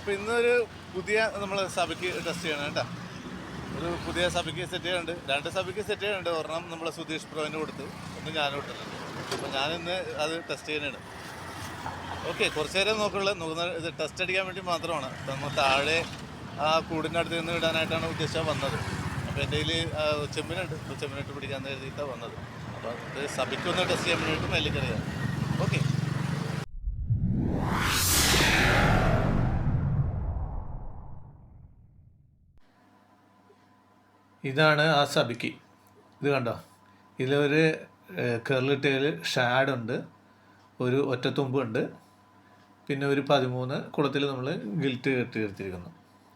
അപ്പോൾ ഇന്നൊരു പുതിയ നമ്മൾ സഭയ്ക്ക് ടെസ്റ്റ് ചെയ്യണം കേട്ടോ. ഒരു പുതിയ സഭയ്ക്ക് സെറ്റ് ചെയ്യുന്നുണ്ട്, 2 സഭയ്ക്ക് സെറ്റ് ചെയ്യുന്നുണ്ട്. ഒരെണ്ണം നമ്മൾ സുധീഷ് പ്രോവിന് കൊടുത്ത്, ഒന്ന് ഞാനും ഇട്ടിട്ടുണ്ട്. അപ്പോൾ ഞാനിന്ന് അത് ടെസ്റ്റ് ചെയ്യാനാണ്. ഓക്കെ, കുറച്ച് നേരം നോക്കുന്ന ഇത് ടെസ്റ്റ് അടിക്കാൻ വേണ്ടി മാത്രമാണ്. നമ്മൾ താഴെ ആ കൂടിൻ്റെ അടുത്ത് നിന്ന് ഇടാനായിട്ടാണ് ഉദ്ദേശിച്ചാൽ വന്നത്. അപ്പോൾ എൻ്റെ കയ്യിൽ ചെമ്പിനുണ്ട്, ഇപ്പോൾ ചെമ്പിനിട്ട് പിടിക്കാമെന്ന് എഴുതിയിട്ടാണ് വന്നത്. അപ്പോൾ ഇത് സഭയ്ക്കൊന്ന് ടെസ്റ്റ് ചെയ്യാൻ വേണ്ടിയിട്ട് മേലേക്കറിയാം. ഓക്കെ, ഇതാണ് ആ സബിക്ക്. ഇത് കണ്ടോ, ഇതിലൊരു കെർലിട്ടയിൽ ഷാഡുണ്ട്, ഒരു ഒറ്റത്തുമ്പുണ്ട്, പിന്നെ ഒരു 13 കുളത്തിൽ നമ്മൾ ഗിൽറ്റ് കെട്ടി എടുത്തിരിക്കുന്നു.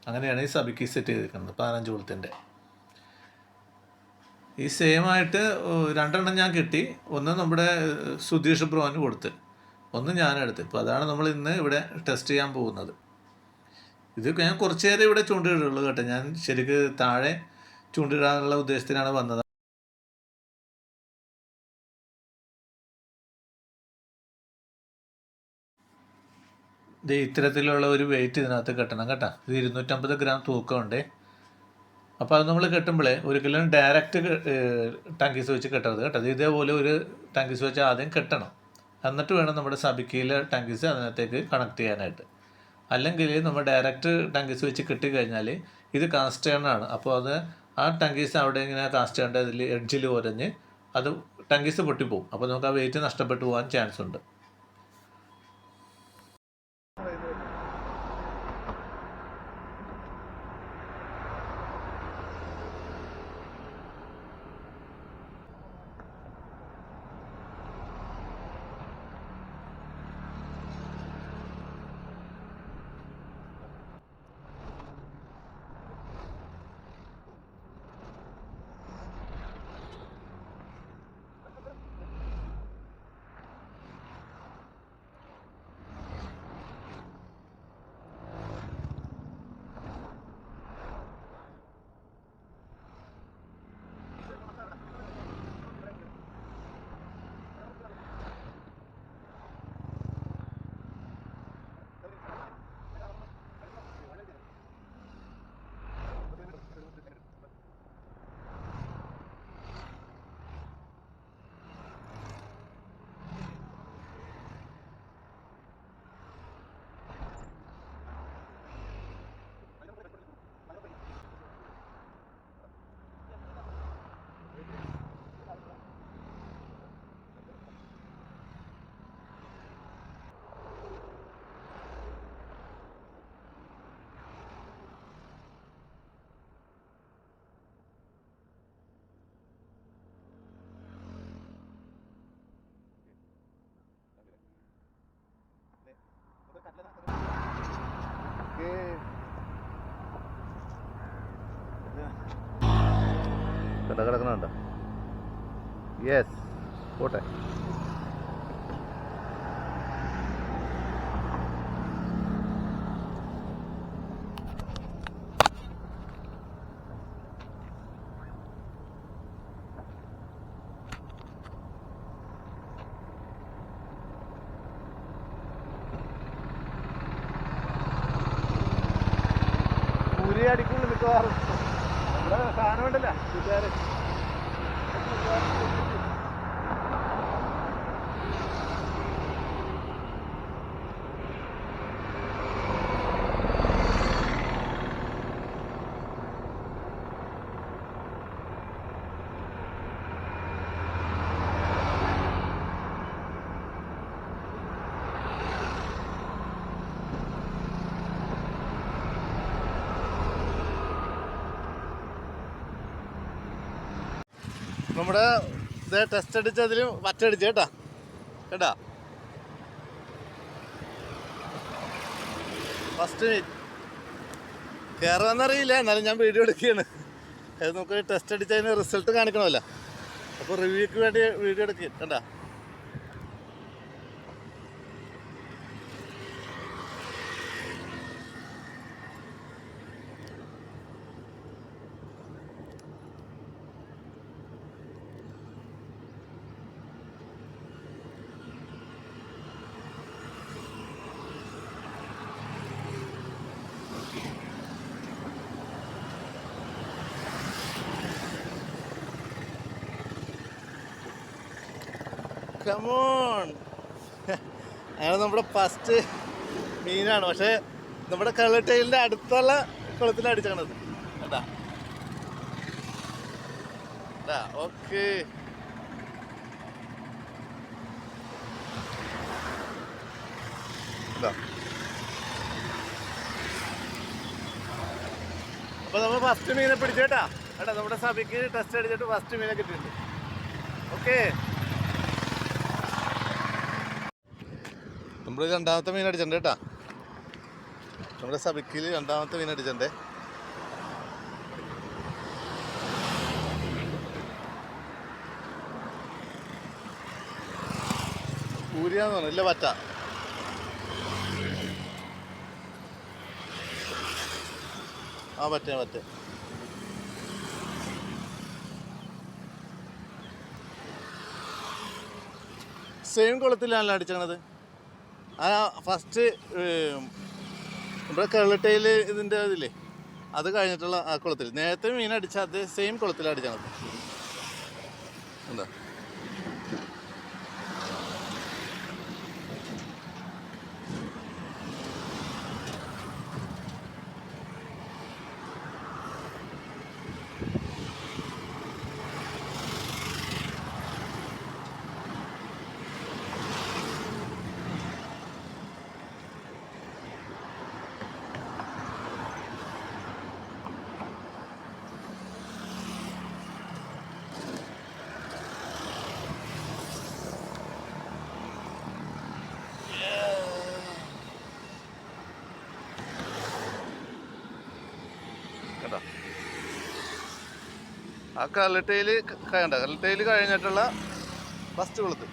അങ്ങനെയാണ് ഈ സബിക്ക് സെറ്റ് ചെയ്തിരിക്കുന്നത് 15 കുളത്തിൻ്റെ. ഈ സെയിം ആയിട്ട് 2 എണ്ണം ഞാൻ കിട്ടി. ഒന്ന് നമ്മുടെ സുധീഷ് ബ്രോന് കൊടുത്ത്, ഒന്ന് ഞാനെടുത്ത്. ഇപ്പോൾ അതാണ് നമ്മൾ ഇന്ന് ഇവിടെ ടെസ്റ്റ് ചെയ്യാൻ പോകുന്നത്. ഇത് ഞാൻ കുറച്ച് നേരം ഇവിടെ ചൂണ്ടിടുള്ളൂ കേട്ടോ. ഞാൻ ശരിക്ക് താഴെ ചൂണ്ടിടാനുള്ള ഉദ്ദേശത്തിനാണ് വന്നത്. ഇത് ഇത്തരത്തിലുള്ള ഒരു വെയിറ്റ് ഇതിനകത്ത് കെട്ടണം കേട്ടോ. ഇത് 250 ഗ്രാം തൂക്കമുണ്ട്. അപ്പോൾ അത് നമ്മൾ കെട്ടുമ്പോഴേ ഒരിക്കലും ഡയറക്റ്റ് ടങ്കീസ് വെച്ച് കെട്ടരുത് കേട്ടോ. ഇതേപോലെ ഒരു ടങ്കീസ് വെച്ച് ആദ്യം കെട്ടണം, എന്നിട്ട് വേണം നമ്മുടെ സബിക്കയിലെ ടങ്കീസ് അതിനകത്തേക്ക് കണക്ട് ചെയ്യാനായിട്ട്. അല്ലെങ്കിൽ നമ്മൾ ഡയറക്റ്റ് ടങ്കീസ് വെച്ച് കെട്ടിക്കഴിഞ്ഞാൽ ഇത് കാസ്റ്റ് ആണ്. അപ്പോൾ അത് ആ ടങ്കീസ് അവിടെ ഇങ്ങനെ കാസ്റ്റ് ചെയ്യേണ്ട ഇതിൽ എഡ്ജിൽ ഉരഞ്ഞ് അത് ടങ്കീസ് പൊട്ടിപ്പോവും. അപ്പോൾ നമുക്ക് ആ വെയിറ്റ് നഷ്ടപ്പെട്ടു പോകാൻ ചാൻസ് ഉണ്ട്. കിടക്കണുണ്ടോ? യെസ്, പോട്ടെ. അടിക്കുള്ളൂ മിക്കവാറും. നമ്മുടെ സാധനം ഉണ്ടല്ല കൂട്ടുകാര്. നമ്മുടെ ഇത് ടെസ്റ്റ് അടിച്ചതിൽ വറ്റടിച്ച് കേട്ടാ കേട്ടാ. ഫസ്റ്റ് കയറുമെന്നറിയില്ല, എന്നാലും ഞാൻ വീഡിയോ എടുക്കുകയാണ്. അത് നമുക്ക് ടെസ്റ്റ് അടിച്ചതിന് റിസൾട്ട് കാണിക്കണമല്ലോ. അപ്പോൾ റിവ്യൂക്ക് വേണ്ടി വീഡിയോ എടുക്കുക കേട്ടാ. കമോൺ. അങ്ങനെ നമ്മുടെ ഫസ്റ്റ് മീനാണ്. പക്ഷേ നമ്മുടെ കളട്ടയിലിൻ്റെ അടുത്തുള്ള കുളത്തിൽ അടിച്ചത് കേട്ടാ. ഓക്കെ, അപ്പോൾ നമ്മൾ ഫസ്റ്റ് മീനെ പിടിച്ചേട്ടാ. കേട്ടാ, നമ്മുടെ സഭയ്ക്ക് ടെസ്റ്റ് അടിച്ചിട്ട് ഫസ്റ്റ് മീനെ കിട്ടിയിട്ടുണ്ട്. ഓക്കെ, നമ്മൾ രണ്ടാമത്തെ മീൻ അടിച്ചിട്ടുണ്ട് കേട്ടാ. നമ്മുടെ സഭയ്ക്ക് രണ്ടാമത്തെ മീൻ അടിച്ചിട്ടുണ്ടേ. ഊരിയാന്ന് പറഞ്ഞു, ഇല്ല പറ്റ. ആ പറ്റേ. സെയിം കുളത്തിലാണല്ലോ അടിച്ചത്. ആ ഫസ്റ്റ് നമ്മുടെ കേരളട്ടയിൽ ഇതിൻ്റെ ഇതില്ലേ, അത് കഴിഞ്ഞിട്ടുള്ള ആ കുളത്തിൽ നേരത്തെ മീൻ അടിച്ച അത് സെയിം കുളത്തിലാണ് അടിച്ചത്. എന്താ കേട്ടോ, ആ കല്ലട്ടയിൽ കഴിഞ്ഞിട്ടുള്ള ഫസ്റ്റ് കുളത്ത്.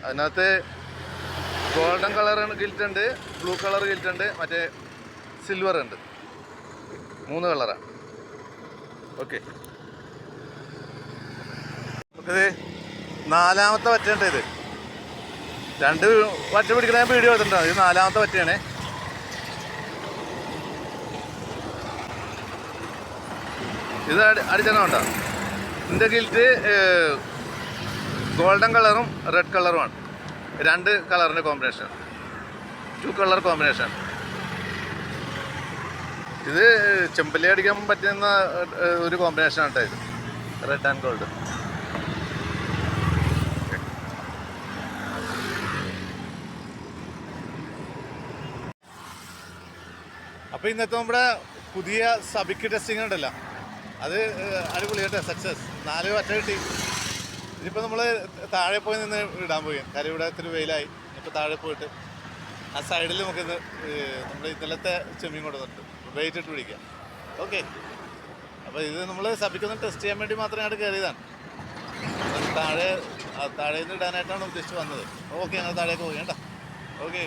അതിനകത്ത് ഗോൾഡൻ കളർ ഗിൽറ്റ് ഉണ്ട്, ബ്ലൂ കളർ ഗിൽറ്റ് ഉണ്ട്, മറ്റേ സിൽവർ ഉണ്ട്. 3 കളറാണ്. ഓക്കെ, നമുക്കിത് 4ാമത്തെ വറ്റയുണ്ട്. ഇത് 2 വറ്റ പിടിക്കണ ഞാൻ വീഡിയോ എടുത്തിട്ടുണ്ടോ. ഇത് 4ാമത്തെ വറ്റയാണേ. ഇത് അടിച്ചോ. ഇതിൻ്റെ ഗിൽറ്റ് ഗോൾഡൻ കളറും റെഡ് കളറുമാണ്. 2 കളറിൻ്റെ കോമ്പിനേഷൻ, 2 കളർ കോമ്പിനേഷൻ. ഇത് ചെമ്പല്ലി അടിക്കാൻ പറ്റുന്ന ഒരു കോമ്പിനേഷനാണ് കേട്ടോ ഇത്, റെഡ് ആൻഡ് ഗോൾഡ്. അപ്പോൾ ഇന്നത്തെ നമ്മുടെ പുതിയ സബിക്ക് ടെസ്റ്റിംഗ് ഉണ്ടല്ലോ, അത് അടിപൊളിയായിട്ട് സക്സസ്. 4 വറ്റ കിട്ടി. ഇതിപ്പോൾ നമ്മൾ താഴെ പോയി നിന്ന് ഇടാൻ പോയി. കാര്യം ഇവിടെ ഇത്തിരി വെയിലായി. ഇപ്പോൾ താഴെ പോയിട്ട് ആ സൈഡിൽ നമുക്കിന്ന് നമ്മൾ ഇന്നലത്തെ ചെമ്മീൻ കൊണ്ടുവന്നിട്ട് വെയിറ്റ് ഇട്ട് പിടിക്കാം. ഓക്കെ, അപ്പോൾ ഇത് നമ്മൾ സബിക്കൊന്ന് ടെസ്റ്റ് ചെയ്യാൻ വേണ്ടി മാത്രം അങ്ങോട്ട് കയറിയതാണ്. താഴെ നിന്ന് ഇടാനായിട്ടാണ് ഉദ്ദേശിച്ച് വന്നത്. ഓക്കെ, ഞങ്ങൾ താഴേക്ക് പോയി കേട്ടോ. ഓക്കെ.